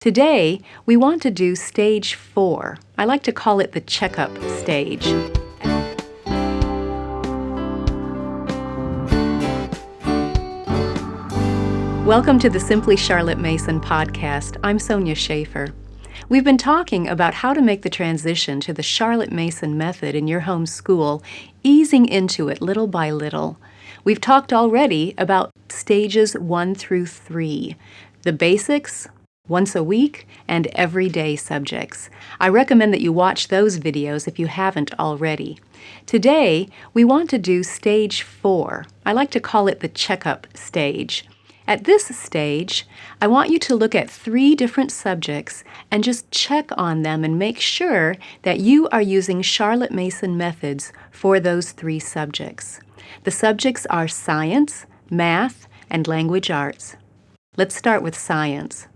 Today, we want to do stage 4. I like to call it the checkup stage. Welcome to the Simply Charlotte Mason podcast. I'm Sonia Schaefer. We've been talking about how to make the transition to the Charlotte Mason method in your home school, easing into it little by little. We've talked already about stages 1 through 3, the basics, once a week, and everyday subjects. I recommend that you watch those videos if you haven't already. Today, we want to do stage 4. I like to call it the checkup stage. At this stage, I want you to look at 3 different subjects and just check on them and make sure that you are using Charlotte Mason methods for those 3 subjects. The subjects are science, math, and language arts. Let's start with science.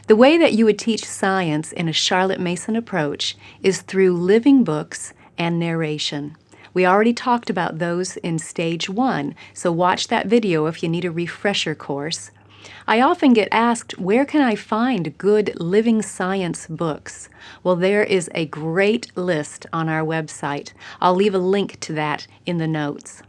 The way that you would teach science in a Charlotte Mason approach is through living books and narration. We already talked about those in stage 1, so watch that video if you need a refresher course. I often get asked, where can I find good living science books? Well, there is a great list on our website. I'll leave a link to that in the notes.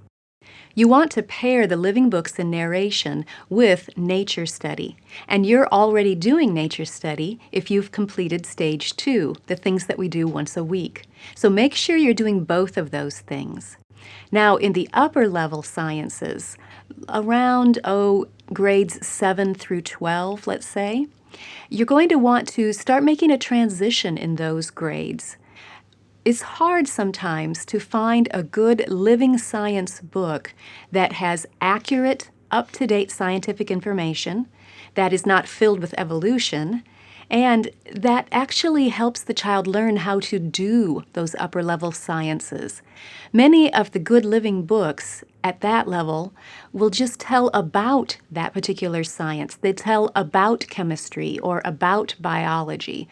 You want to pair the living books and narration with nature study. And you're already doing nature study if you've completed stage 2, the things that we do once a week. So make sure you're doing both of those things. Now, in the upper level sciences, around, grades 7 through 12, let's say, you're going to want to start making a transition in those grades. It's hard sometimes to find a good living science book that has accurate, up-to-date scientific information, that is not filled with evolution, and that actually helps the child learn how to do those upper-level sciences. Many of the good living books at that level will just tell about that particular science. They tell about chemistry or about biology,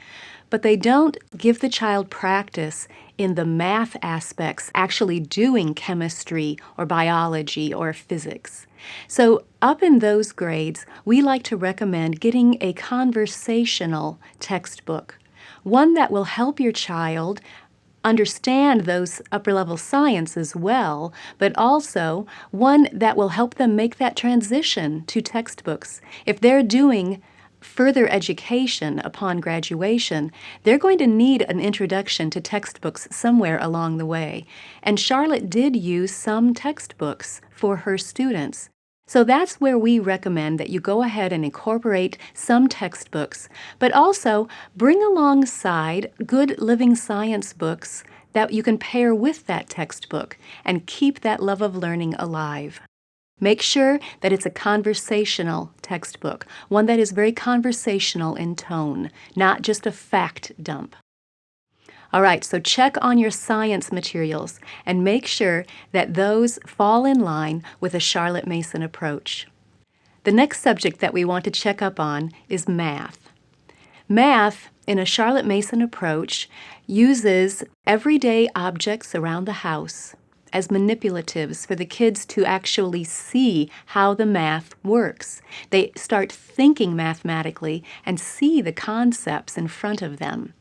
but they don't give the child practice in the math aspects, actually doing chemistry or biology or physics. So up in those grades, we like to recommend getting a conversational textbook, one that will help your child understand those upper-level sciences well, but also one that will help them make that transition to textbooks. If they're doing further education upon graduation, they're going to need an introduction to textbooks somewhere along the way. And Charlotte did use some textbooks for her students. So that's where we recommend that you go ahead and incorporate some textbooks, but also bring alongside good living science books that you can pair with that textbook and keep that love of learning alive. Make sure that it's a conversational textbook, one that is very conversational in tone, not just a fact dump. All right, so check on your science materials and make sure that those fall in line with a Charlotte Mason approach. The next subject that we want to check up on is math. Math, in a Charlotte Mason approach, uses everyday objects around the house as manipulatives for the kids to actually see how the math works. They start thinking mathematically and see the concepts in front of them.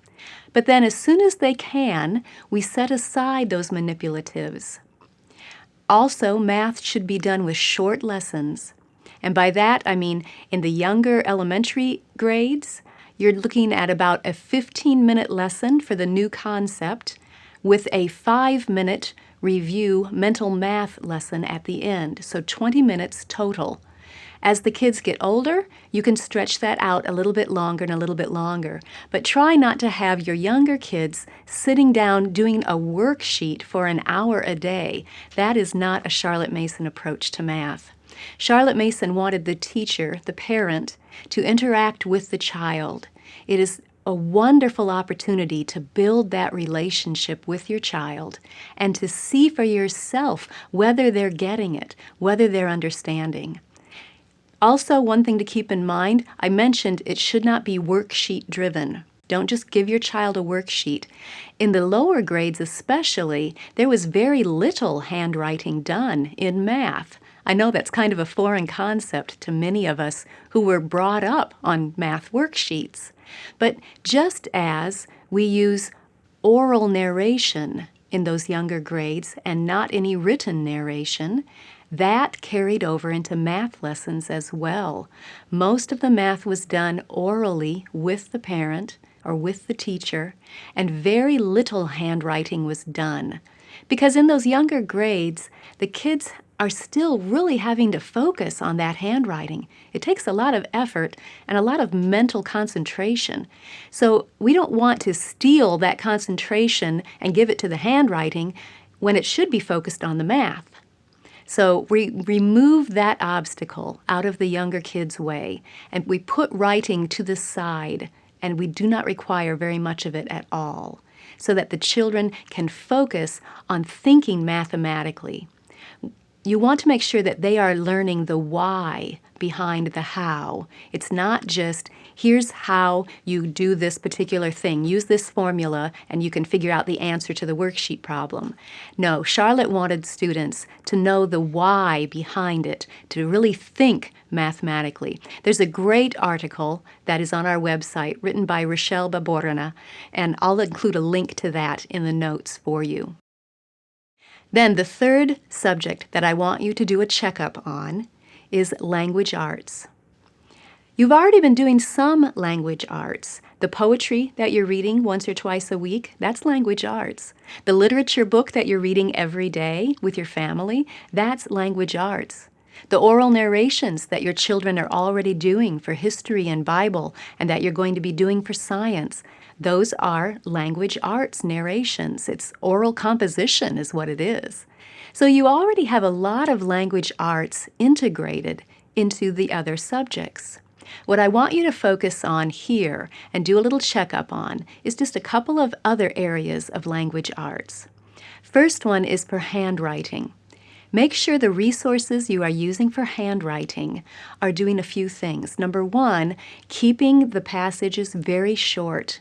But then as soon as they can, we set aside those manipulatives. Also, math should be done with short lessons. And by that, I mean in the younger elementary grades, you're looking at about a 15-minute lesson for the new concept with a 5-minute review mental math lesson at the end, so 20 minutes total. As the kids get older, you can stretch that out a little bit longer and a little bit longer, but try not to have your younger kids sitting down doing a worksheet for an hour a day. That is not a Charlotte Mason approach to math. Charlotte Mason wanted the teacher, the parent, to interact with the child. It is a wonderful opportunity to build that relationship with your child and to see for yourself whether they're getting it, whether they're understanding. Also, one thing to keep in mind, I mentioned it should not be worksheet driven. Don't just give your child a worksheet. In the lower grades especially, there was very little handwriting done in math. I know that's kind of a foreign concept to many of us who were brought up on math worksheets. But just as we use oral narration in those younger grades and not any written narration, that carried over into math lessons as well. Most of the math was done orally with the parent or with the teacher, and very little handwriting was done. Because in those younger grades, the kids are still really having to focus on that handwriting. It takes a lot of effort and a lot of mental concentration. So we don't want to steal that concentration and give it to the handwriting when it should be focused on the math. So we remove that obstacle out of the younger kids' way, and we put writing to the side, and we do not require very much of it at all, so that the children can focus on thinking mathematically. You want to make sure that they are learning the why behind the how. It's not just, here's how you do this particular thing. Use this formula and you can figure out the answer to the worksheet problem. No, Charlotte wanted students to know the why behind it, to really think mathematically. There's a great article that is on our website written by Richele Baburina, and I'll include a link to that in the notes for you. Then the third subject that I want you to do a checkup on is language arts. You've already been doing some language arts. The poetry that you're reading once or twice a week, that's language arts. The literature book that you're reading every day with your family, that's language arts. The oral narrations that your children are already doing for history and Bible and that you're going to be doing for science, those are language arts narrations. It's oral composition is what it is. So you already have a lot of language arts integrated into the other subjects. What I want you to focus on here and do a little checkup on is just a couple of other areas of language arts. First one is for handwriting. Make sure the resources you are using for handwriting are doing a few things. Number one, keeping the passages very short.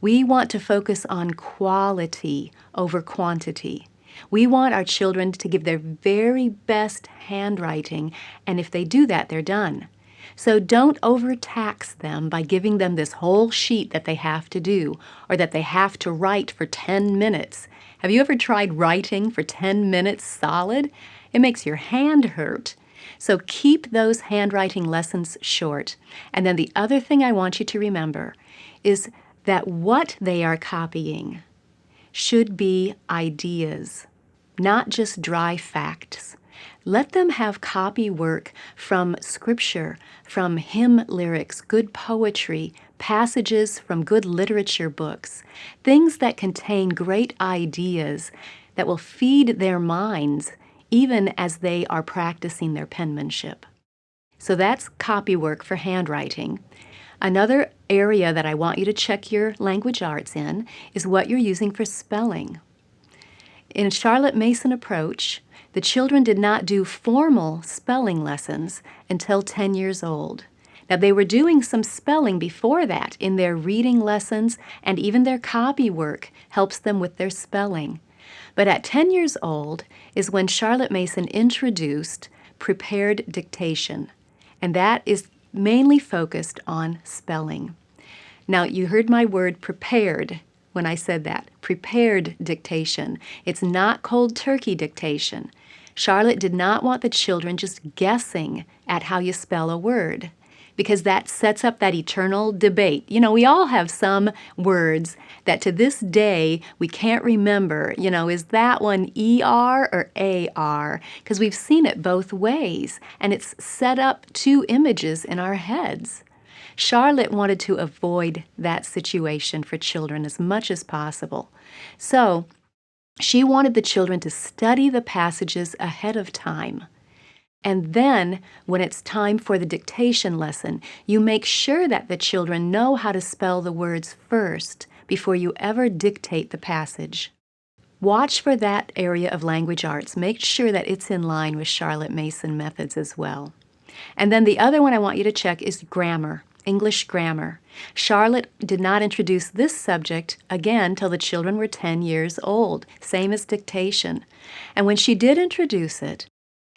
We want to focus on quality over quantity. We want our children to give their very best handwriting, and if they do that, they're done. So don't overtax them by giving them this whole sheet that they have to do or that they have to write for 10 minutes. Have you ever tried writing for 10 minutes solid? It makes your hand hurt. So keep those handwriting lessons short. And then the other thing I want you to remember is that what they are copying should be ideas, not just dry facts. Let them have copy work from scripture, from hymn lyrics, good poetry, passages from good literature books, things that contain great ideas that will feed their minds even as they are practicing their penmanship. So that's copy work for handwriting. Another area that I want you to check your language arts in is what you're using for spelling. In Charlotte Mason approach, the children did not do formal spelling lessons until 10 years old. Now, they were doing some spelling before that in their reading lessons, and even their copy work helps them with their spelling. But at 10 years old is when Charlotte Mason introduced prepared dictation, and that is mainly focused on spelling. Now, you heard my word prepared when I said that. Prepared dictation. It's not cold turkey dictation. Charlotte did not want the children just guessing at how you spell a word, because that sets up that eternal debate. You know, we all have some words that to this day we can't remember. You know, is that one E-R or A-R? Because we've seen it both ways, and it's set up two images in our heads. Charlotte wanted to avoid that situation for children as much as possible. So she wanted the children to study the passages ahead of time. And then, when it's time for the dictation lesson, you make sure that the children know how to spell the words first before you ever dictate the passage. Watch for that area of language arts. Make sure that it's in line with Charlotte Mason methods as well. And then the other one I want you to check is grammar, English grammar. Charlotte did not introduce this subject again till the children were 10 years old, same as dictation. And when she did introduce it,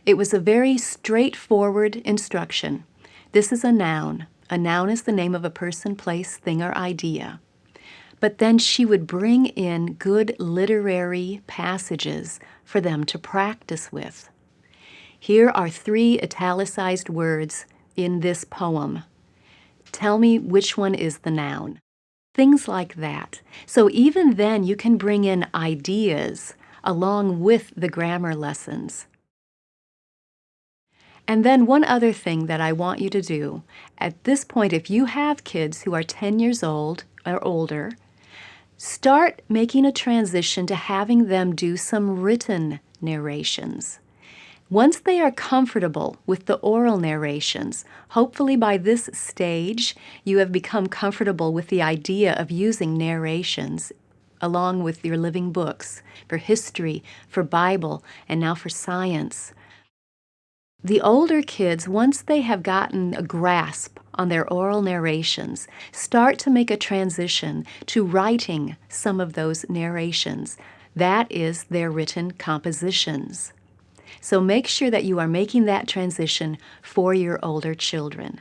it was a very straightforward instruction. This is a noun. A noun is the name of a person, place, thing, or idea. But then she would bring in good literary passages for them to practice with. Here are 3 italicized words in this poem. Tell me which one is the noun. Things like that. So even then you can bring in ideas along with the grammar lessons. And then one other thing that I want you to do, at this point, if you have kids who are 10 years old or older, start making a transition to having them do some written narrations. Once they are comfortable with the oral narrations, hopefully by this stage you have become comfortable with the idea of using narrations along with your living books for history, for Bible, and now for science. The older kids, once they have gotten a grasp on their oral narrations, start to make a transition to writing some of those narrations. That is their written compositions. So make sure that you are making that transition for your older children.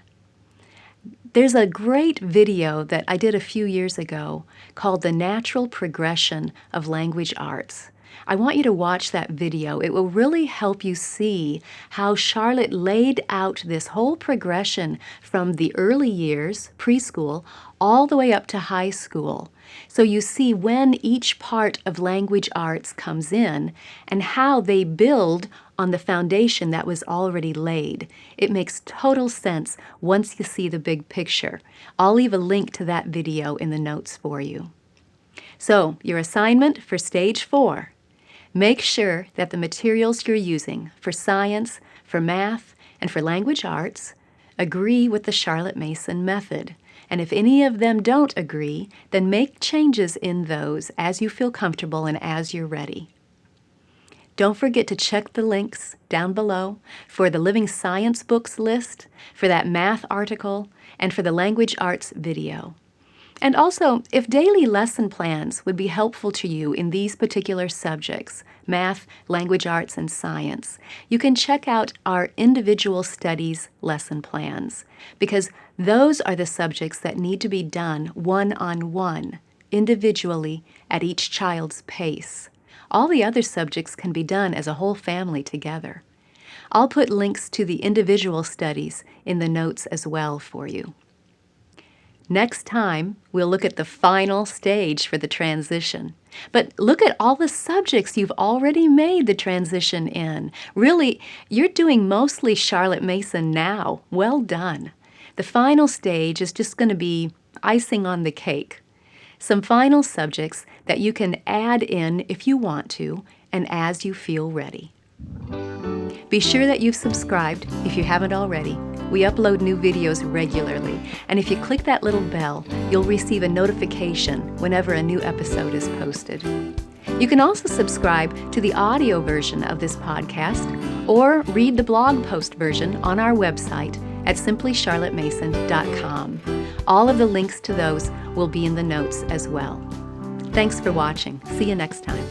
There's a great video that I did a few years ago called The Natural Progression of Language Arts. I want you to watch that video. It will really help you see how Charlotte laid out this whole progression from the early years, preschool, all the way up to high school. So you see when each part of language arts comes in and how they build on the foundation that was already laid. It makes total sense once you see the big picture. I'll leave a link to that video in the notes for you. So your assignment for Stage 4. Make sure that the materials you're using for science, for math, and for language arts agree with the Charlotte Mason method. And if any of them don't agree, then make changes in those as you feel comfortable and as you're ready. Don't forget to check the links down below for the Living Science Books list, for that math article, and for the language arts video. And also, if daily lesson plans would be helpful to you in these particular subjects, math, language arts, and science, you can check out our individual studies lesson plans, because those are the subjects that need to be done one-on-one, individually, at each child's pace. All the other subjects can be done as a whole family together. I'll put links to the individual studies in the notes as well for you. Next time, we'll look at the final stage for the transition. But look at all the subjects you've already made the transition in. Really, you're doing mostly Charlotte Mason now. Well done. The final stage is just going to be icing on the cake. Some final subjects that you can add in if you want to and as you feel ready. Be sure that you've subscribed if you haven't already. We upload new videos regularly, and if you click that little bell, you'll receive a notification whenever a new episode is posted. You can also subscribe to the audio version of this podcast or read the blog post version on our website at simplycharlottemason.com. All of the links to those will be in the notes as well. Thanks for watching. See you next time.